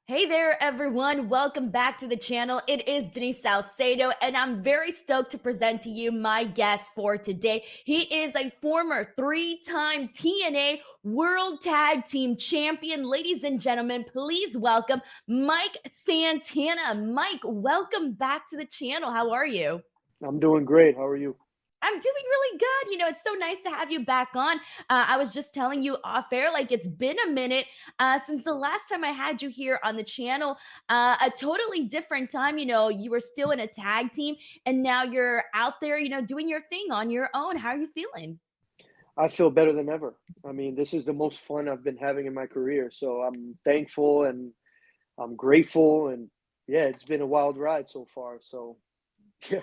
Hey there, everyone. Welcome back to the channel. It is Denise Salcedo, and I'm very stoked to present to you my guest for today. He is a former three-time TNA World Tag Team Champion. Ladies and gentlemen, please welcome Mike Santana. Mike, welcome back to the channel. How are you? I'm doing great. How are you? I'm doing really good. It's so nice to have you back on. I was just telling you off air, like it's been a minute since the last time I had you here on the channel. A totally different time. You were still in a tag team, and now you're out there, doing your thing on your own. How are you feeling? I feel better than ever. I mean, this is the most fun I've been having in my career. So I'm thankful and I'm grateful. And yeah, it's been a wild ride so far. So yeah,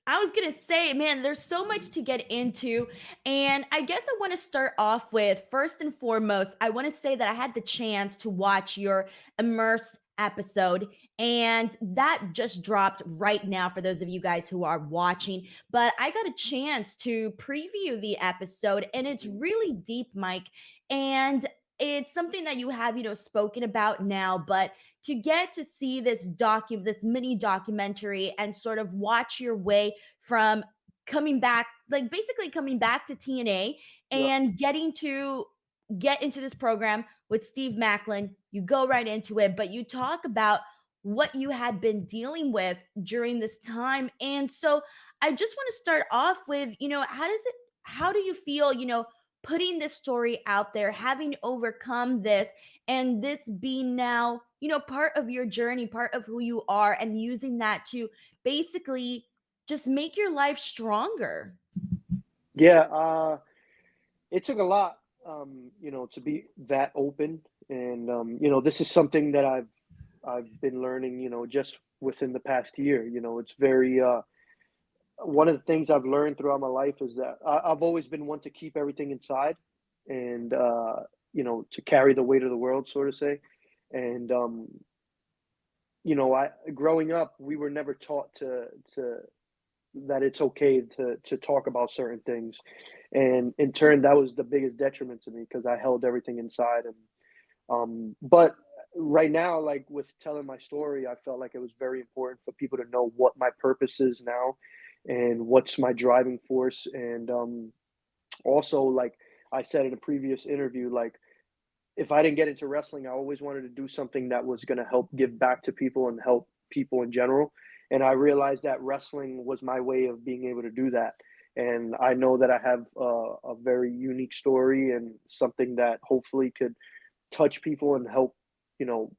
I was going to say, man, there's so much to get into. And I guess I want to start off with first and foremost, I want to say that I had the chance to watch your Immerse episode, and that just dropped right now for those of you guys who are watching. But I got a chance to preview the episode, and it's really deep, Mike. And it's something that you have, spoken about now, but to get to see this mini documentary and sort of watch your way from coming back, like basically coming back to TNA yeah, and getting to get into this program with Steve Macklin. You go right into it, but you talk about what you had been dealing with during this time. And so I just want to start off with, how do you feel, putting this story out there, having overcome this, and this being now, part of your journey, part of who you are, and using that to basically just make your life stronger. yeah. It took a lot, to be that open. And this is something that I've been learning, just within the past year. It's very one of the things I've learned throughout my life is that I've always been one to keep everything inside and to carry the weight of the world, so to say. And I growing up, we were never taught to that it's okay to talk about certain things, and in turn, that was the biggest detriment to me because I held everything inside. And but right now, like with telling my story, I felt like it was very important for people to know what my purpose is now, and what's my driving force. And also, like I said in a previous interview, like if I didn't get into wrestling, I always wanted to do something that was going to help give back to people and help people in general. And I realized that wrestling was my way of being able to do that. And I know that I have a very unique story and something that hopefully could touch people and help,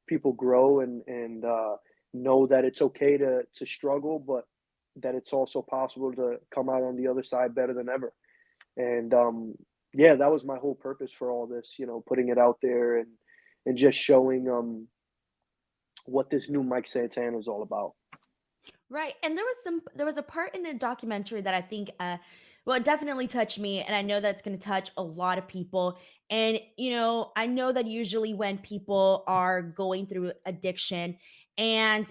people grow and know that it's okay to struggle, but that it's also possible to come out on the other side better than ever. And yeah, that was my whole purpose for all this, putting it out there and just showing what this new Mike Santana is all about. Right. And there was a part in the documentary that I think well, it definitely touched me, and I know that's going to touch a lot of people. And I know that usually when people are going through addiction, and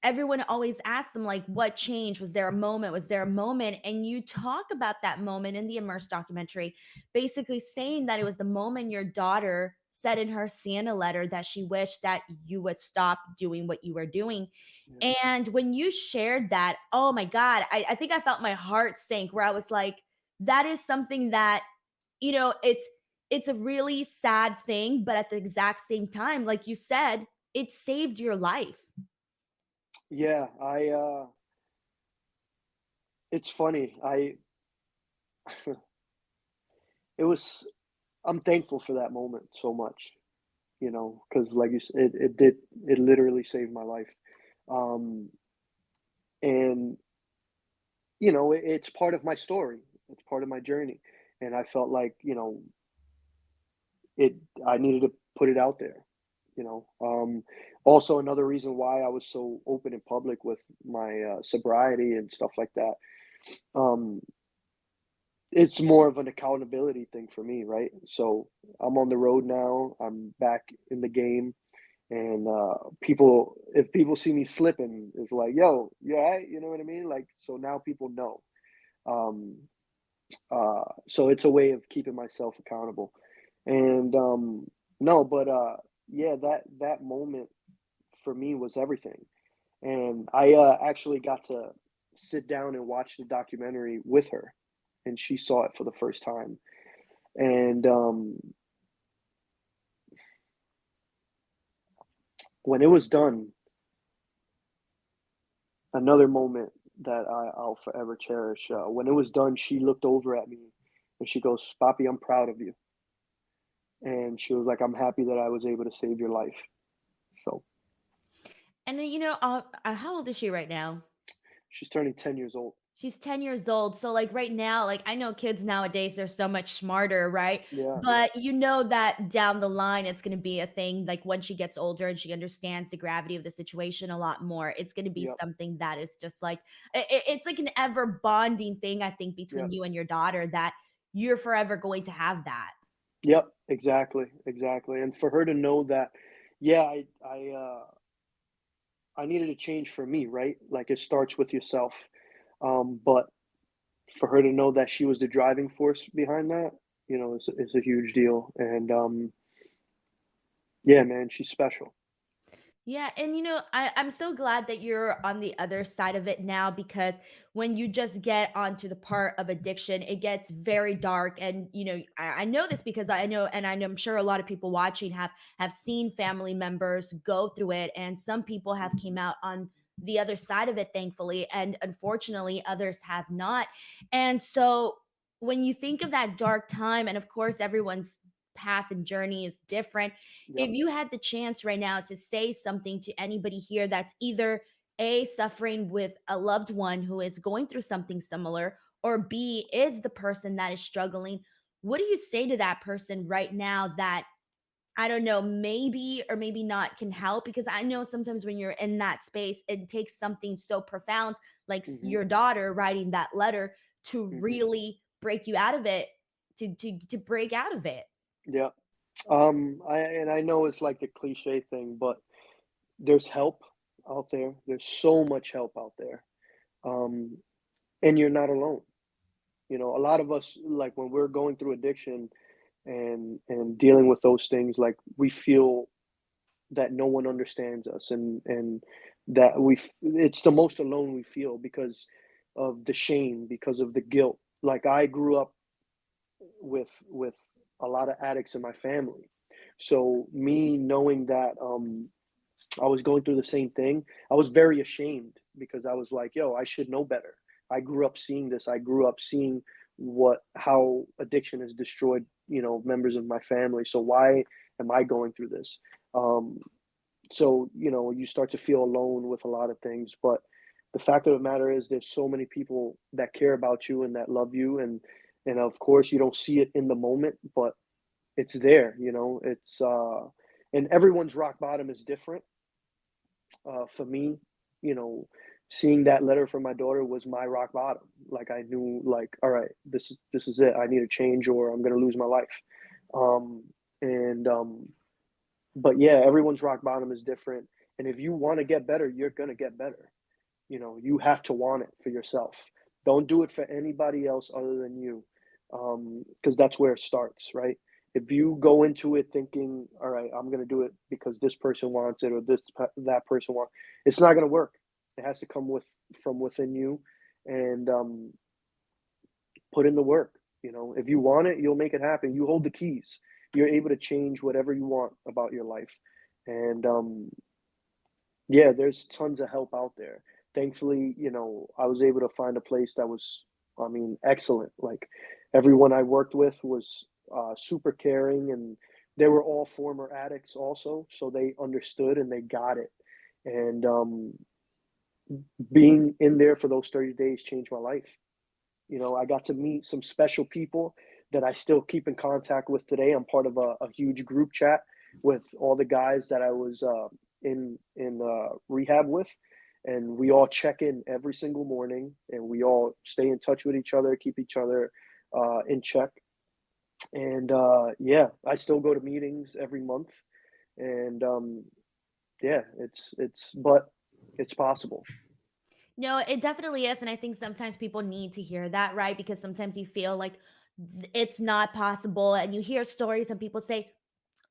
everyone always asks them, like, what changed? Was there a moment? And you talk about that moment in the Immerse documentary, basically saying that it was the moment your daughter said in her Santa letter that she wished that you would stop doing what you were doing. Yeah. And when you shared that, oh my God, I think I felt my heart sink, where I was like, that is something that, it's a really sad thing, but at the exact same time, like you said, it saved your life. Yeah, I it's funny. I it was I'm thankful for that moment so much, because like you said, it literally saved my life. Um and it's part of my story. It's part of my journey. And I felt like, it I needed to put it out there. Also, another reason why I was so open in public with my sobriety and stuff like that. Um, it's more of an accountability thing for me, right? So I'm on the road now. I'm back in the game, and if people see me slipping, it's like, "Yo, you all right?" You know what I mean? Like, so now people know. Um, so it's a way of keeping myself accountable. And no, but yeah, that moment. for me was everything. And I actually got to sit down and watch the documentary with her, and she saw it for the first time. And when it was done, another moment that I'll forever cherish. When it was done, she looked over at me and she goes, "Papi, I'm proud of you." And she was like, "I'm happy that I was able to save your life." So And then, how old is she right now? she's turning 10 years old. She's 10 years old. So, like, right now, like, I know kids nowadays, they're so much smarter, right? Yeah, But you know that down the line, it's going to be a thing. Like, when she gets older and she understands the gravity of the situation a lot more, it's going to be yep, something that is just like, it's like an ever bonding thing, I think, between yep, you and your daughter that you're forever going to have that. yep, exactly, exactly. And for her to know that, yeah, I needed a change for me, right? Like it starts with yourself. But for her to know that she was the driving force behind that, is a huge deal. And yeah, man, she's special. Yeah, and I'm so glad that you're on the other side of it now because when you just get onto the part of addiction, it gets very dark. And I know this because I know, and I'm sure a lot of people watching have seen family members go through it, and some people have came out on the other side of it, thankfully, and unfortunately, others have not. And so when you think of that dark time, and of course, everyone's path and journey is different, if Yep. you had the chance right now to say something to anybody here that's either A, suffering with a loved one who is going through something similar, or B, is the person that is struggling, what do you say to that person right now that I don't know, maybe or maybe not can help? Because I know sometimes when you're in that space, it takes something so profound like Mhm. your daughter writing that letter to Mhm. really break you out of it, to break out of it. Yep. I know it's like the cliche thing, but there's help out there. There's so much help out there. Um, and you're not alone. A lot of us, like when we're going through addiction and dealing with those things, like we feel that no one understands us, and that it's the most alone we feel because of the shame, because of the guilt. Like I grew up with a lot of addicts in my family. So me knowing that I was going through the same thing, I was very ashamed because I was like, yo, I should know better. I grew up seeing this. I grew up seeing what how addiction has destroyed, members of my family. So why am I going through this? Um, so, you start to feel alone with a lot of things, but the fact of the matter is there's so many people that care about you and that love you, and of course you don't see it in the moment, but it's there, and everyone's rock bottom is different. For me, you know, seeing that letter from my daughter was my rock bottom. Like I knew, like, all right, this is it. I need a change, or I'm gonna lose my life. Um, and but yeah, everyone's rock bottom is different. And if you want to get better, you're gonna get better. You have to want it for yourself. Don't do it for anybody else other than you, because that's where it starts, right? If you go into it thinking, "All right, I'm gonna do it because this person wants it or that person wants," it's not gonna work. It has to come from within you, and put in the work. If you want it, you'll make it happen. You hold the keys. You're able to change whatever you want about your life, and yeah, there's tons of help out there. Thankfully, I was able to find a place that was, I mean, excellent. Like everyone I worked with was super caring, and they were all former addicts also, so they understood and they got it. And being in there for those 30 days changed my life. I got to meet some special people that I still keep in contact with today. I'm part of a huge group chat with all the guys that I was in rehab with, and we all check in every single morning, and we all stay in touch with each other, keep each other in check. And yeah, I still go to meetings every month, and yeah, but it's possible. No, it definitely is. And I think sometimes people need to hear that, right? Because sometimes you feel like it's not possible. And you hear stories and people say,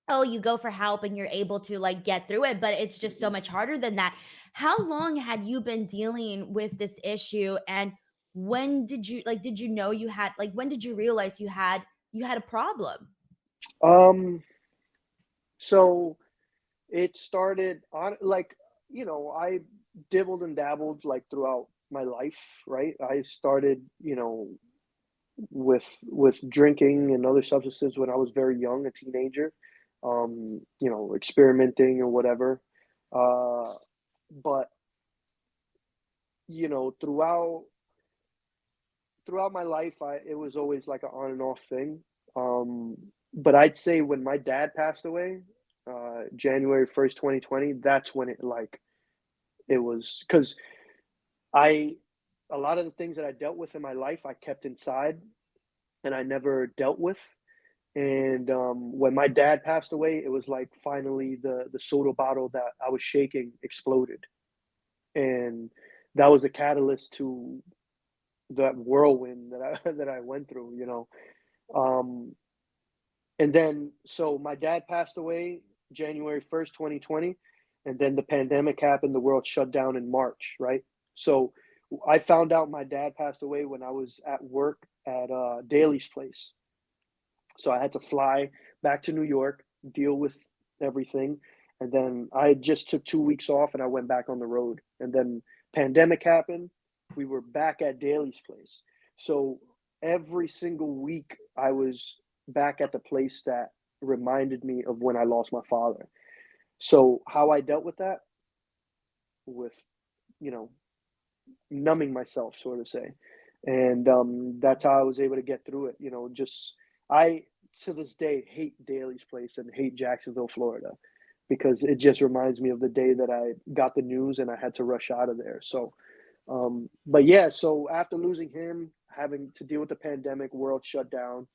oh, you go for help and you're able to like get through it, but it's just so Mhm. much harder than that. How long had you been dealing with this issue, and when did you know you had when did you realize you had a problem? Um, so it started on like, I dibbled and dabbled like throughout my life, right? I started, with drinking and other substances when I was very young, a teenager, experimenting or whatever. Uh, but throughout my life, it was always like an on and off thing. Um, but I'd say when my dad passed away, January 1st, 2020, that's when it was because I a lot of the things that I dealt with in my life I kept inside and I never dealt with. And when my dad passed away, it was like finally the soda bottle that I was shaking exploded, and that was the catalyst to that whirlwind that I that I went through. Um, and then so my dad passed away January 1st, 2020, and then the pandemic happened. The world shut down in March, right? So I found out my dad passed away when I was at work at Daly's place. So I had to fly back to New York, deal with everything, and then I just took 2 weeks off and I went back on the road. And then pandemic happened. We were back at Daly's place. So every single week I was back at the place that reminded me of when I lost my father. So how I dealt with that with, you know, numbing myself, so to say. And that's how I was able to get through it. Just I to this day hate Daly's place and hate Jacksonville, Florida, because it just reminds me of the day that I got the news and I had to rush out of there. So, but yeah, so after losing him, having to deal with the pandemic, world shut down,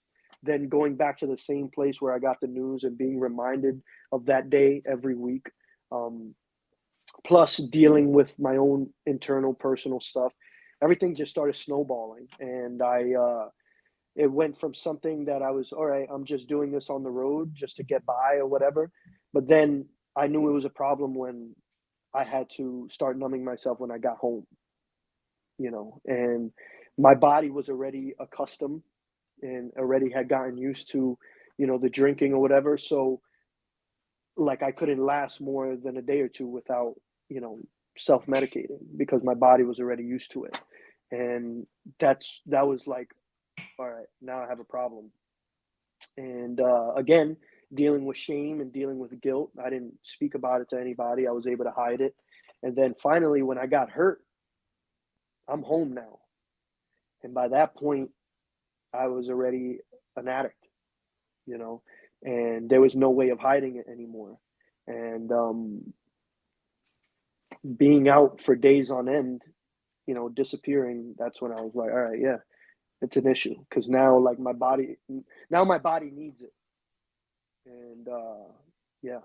then going back to the same place where I got the news and being reminded of that day every week. Um, Plus dealing with my own internal personal stuff, everything just started snowballing. And it went from something that I was, all right, I'm just doing this on the road just to get by or whatever. But then I knew it was a problem when I had to start numbing myself when I got home, and my body was already accustomed and already had gotten used to, the drinking or whatever. So like I couldn't last more than a day or two without, you know, self-medicating because my body was already used to it. And that was like, all right, now I have a problem. And again, dealing with shame and dealing with guilt. I didn't speak about it to anybody. I was able to hide it. And then finally, when I got hurt, I'm home now. And by that point, I was already an addict, you know, and there was no way of hiding it anymore. And being out for days on end, disappearing, that's when I was like, all right, yeah, it's an issue because now, like, my body needs it. And yeah,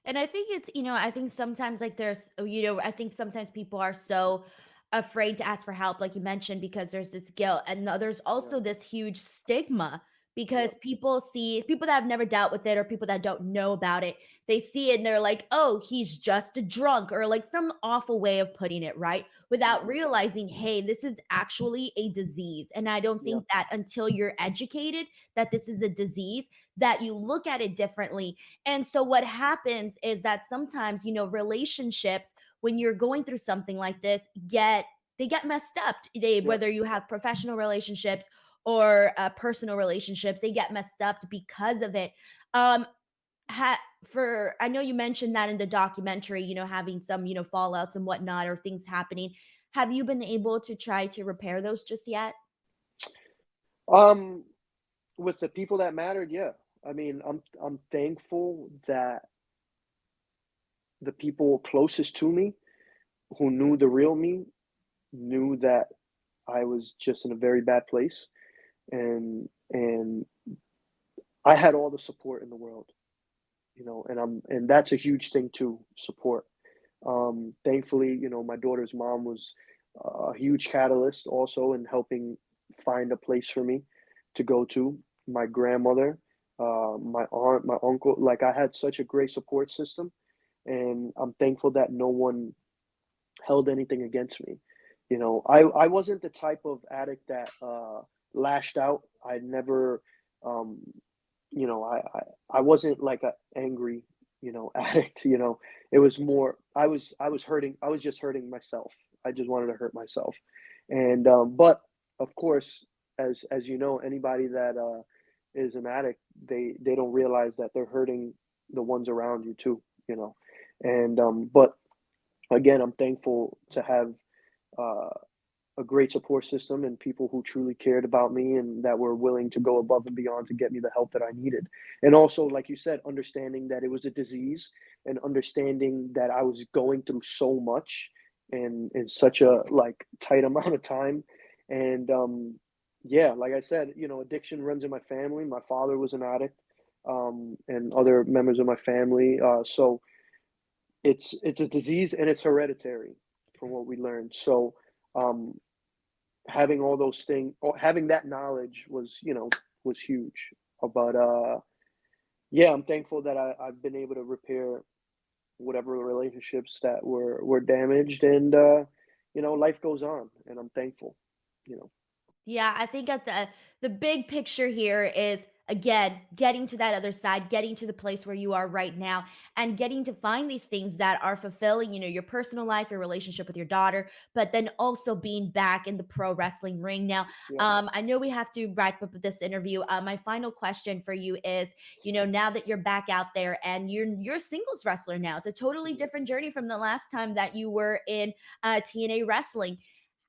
And I think it's, I think sometimes like I think sometimes people are so afraid to ask for help, like you mentioned, because there's this guilt. And there's yeah, also this huge stigma yep, because people that have never dealt with it or people that don't know about it, they see it and they're like, oh, he's just a drunk, or like some awful way of putting it, right? Without hmm, realizing, hey, this is actually a disease. And I don't yep, think that until you're educated that this is a disease, that you look at it differently. And so what happens is that sometimes, relationships, when you're going through something like this, they get messed up. They yep. Whether you have professional relationships or personal relationships, they get messed up because of it. Um, for I know you mentioned that in the documentary, having some, fallouts and whatnot or things happening. Have you been able to try to repair those just yet? Um, with the people that mattered, yeah. I mean, I'm thankful that the people closest to me who knew the real me knew that I was just in a very bad place, and I had all the support in the world, and that's a huge thing to support. Thankfully, my daughter's mom was a huge catalyst also in helping find a place for me to go to. My grandmother, my aunt, my uncle. Like I had such a great support system, and I'm thankful that no one held anything against me. You know, I wasn't the type of addict that lashed out. I never, um, you know, I wasn't like a angry, addict. It was more I was hurting. I was just hurting myself. I just wanted to hurt myself, and but of course, as you know, anybody that is an addict, they don't realize that they're hurting the ones around you too. And but again, I'm thankful to have uh, a great support system and people who truly cared about me and that were willing to go above and beyond to get me the help that I needed. And also, like you said, understanding that it was a disease and understanding that I was going through so much and in such a like tight amount of time. And yeah, like I said, addiction runs in my family. My father was an addict, and other members of my family. So it's a disease and it's hereditary from what we learned. So um, having all those things or having that knowledge was huge. But yeah, I'm thankful that I've been able to repair whatever relationships that were damaged, and life goes on, and I'm thankful. You know. Yeah, I think at the big picture here is again getting to that other side, getting to the place where you are right now, and getting to find these things that are fulfilling, your personal life, your relationship with your daughter, but then also being back in the pro wrestling ring. Now, Yeah. I know we have to wrap up this interview. My final question for you is, now that you're back out there and you're a singles wrestler now, it's a totally Mhm. different journey from the last time that you were in TNA wrestling.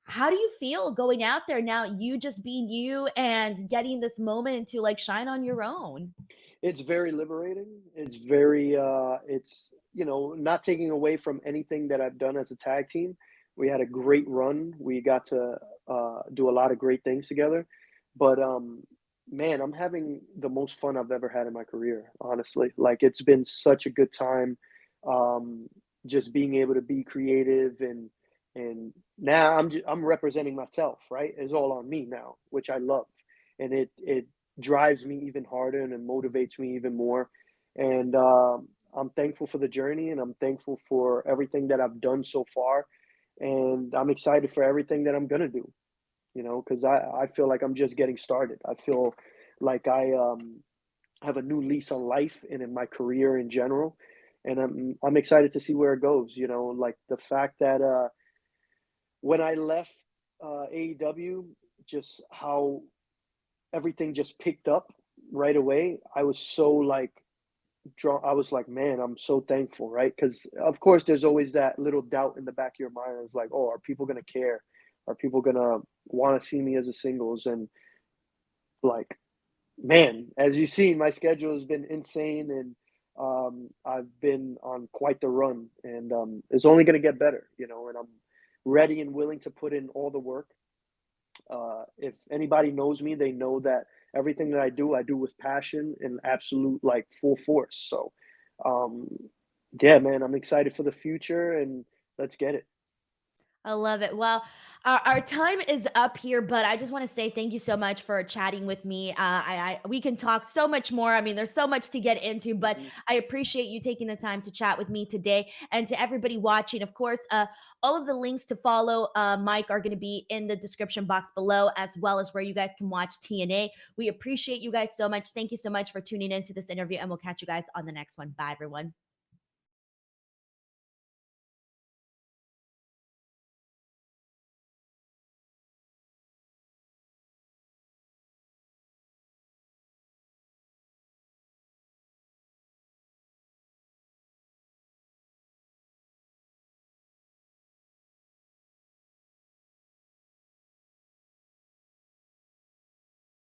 How do you feel going out there now, you just being you and getting this moment to like shine on your own? It's very liberating. It's very it's not taking away from anything that I've done as a tag team. We had a great run. We got to do a lot of great things together. But man, I'm having the most fun I've ever had in my career, honestly. Like it's been such a good time, um just being able to be creative, and now I'm representing myself, right? It's all on me now, which I love. And it drives me even harder and it motivates me even more. And I'm thankful for the journey and I'm thankful for everything that I've done so far. And I'm excited for everything that I'm going to do, because I feel like I'm just getting started. I feel like I have a new lease on life and in my career in general. And I'm excited to see where it goes, like the fact that when I left AEW, just how everything just picked up right away. I was so like drawn. I was like, man, I'm so thankful, right? Because of course, there's always that little doubt in the back of your mind. It's like, oh, are people gonna care? Are people gonna want to see me as a singles? And like, man, as you see, my schedule has been insane, and I've been on quite the run, and it's only gonna get better, And I'm ready and willing to put in all the work. If anybody knows me, they know that everything that I do with passion and absolute like full force. So, um, yeah, man, I'm excited for the future and let's get it. I love it. Well, our time is up here, but I just want to say thank you so much for chatting with me. We can talk so much more. I mean, there's so much to get into, but Mhm. I appreciate you taking the time to chat with me today. And to everybody watching, of course, all of the links to follow Mike are going to be in the description box below, as well as where you guys can watch TNA. We appreciate you guys so much. Thank you so much for tuning into this interview, and we'll catch you guys on the next one. Bye, everyone.